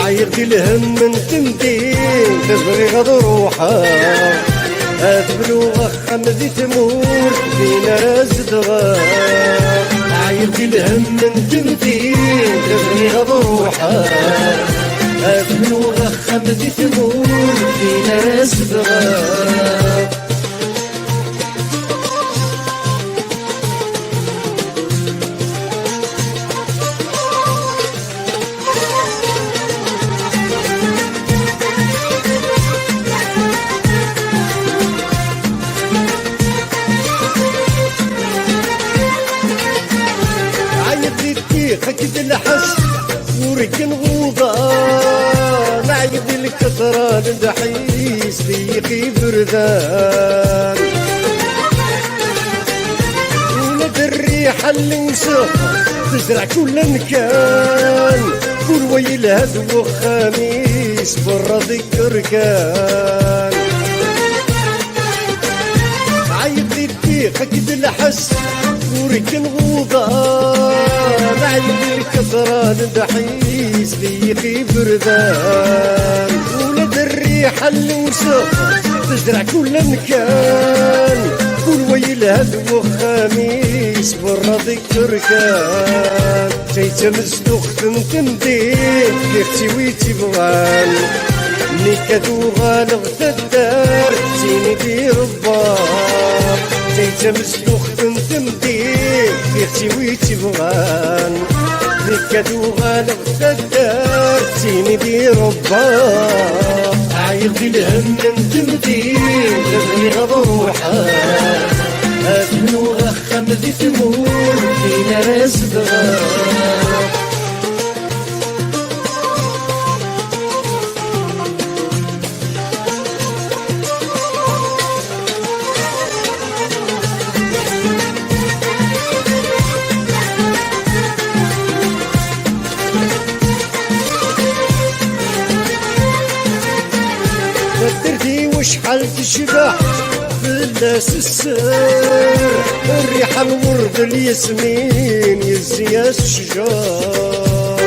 عيرتي الهم من تمدين تزري غض روحها تبلوغ خمدي تمور فينا راس دغا. عيرتي الهم من تمدين تزري غض روحها تبلوغ خمدي تمور فينا راس دغا. خكد الحس وركن غوضان عيد الكثران دحيس ليقي بردان ولد الريحة اللي نسخ تزرع كل مكان كل ويل هدو خميس برا ذكر كان. عيد لي خكد الحس وركن غوضان عيد الكسران دحيس ليقي بردان ولد الريحة اللي وسخ تزرع كل مكان كل ويل هدو خميس برا ذكر كان. جايت مسلوخ تمدين كيفتي ويتي بغان نكدو غالغ تدار زيني دي ربان. جايت مسلوخ تمدين كيفتي ويتي بغان نكدو غالغ تدار زيني دي ربان. عايرتي الهم من تمدين تغني غض روحها أبنو خمدي تمور فينا راس دغا. وشحال تشبح بالناس السر الريحة الورد الياسمين يزياس الشجار.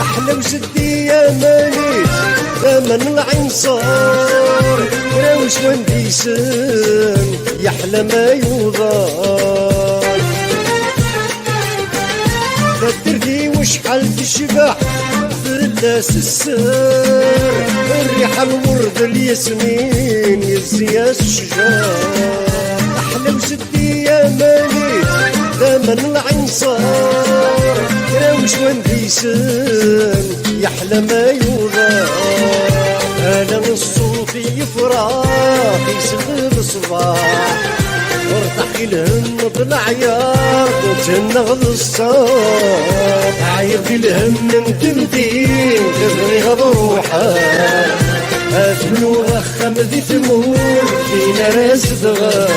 أحلى وسدي يا مانيت زمن العين صار راوش ونديسن يحلى ما يوضان. فدردي وشحال تشبح بالناس السر الريحة الورد الياسمين يزياس الشجار. أحلى وسدي يا مانيت زمن العين صار راوش ونديسن يحلى ما يوضان. أنا الصوت يفرح يسغ الصباح وارتاحي الهم بالعيار وتنغض الصوت. عايرتي الهم من تمدين تغني غض روحها أبنو خمدي تمور فينا راس دغا.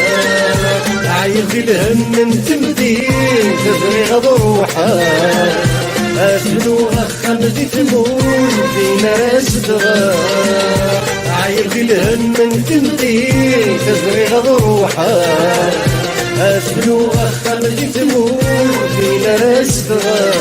عايرتي الهم من تمدين تغني غض روحها أبنو خمدي تمور فينا راس دغا. عايرتي الهم من تمدين تغني غض روحها أبنو خمدي تمور فينا راس دغا.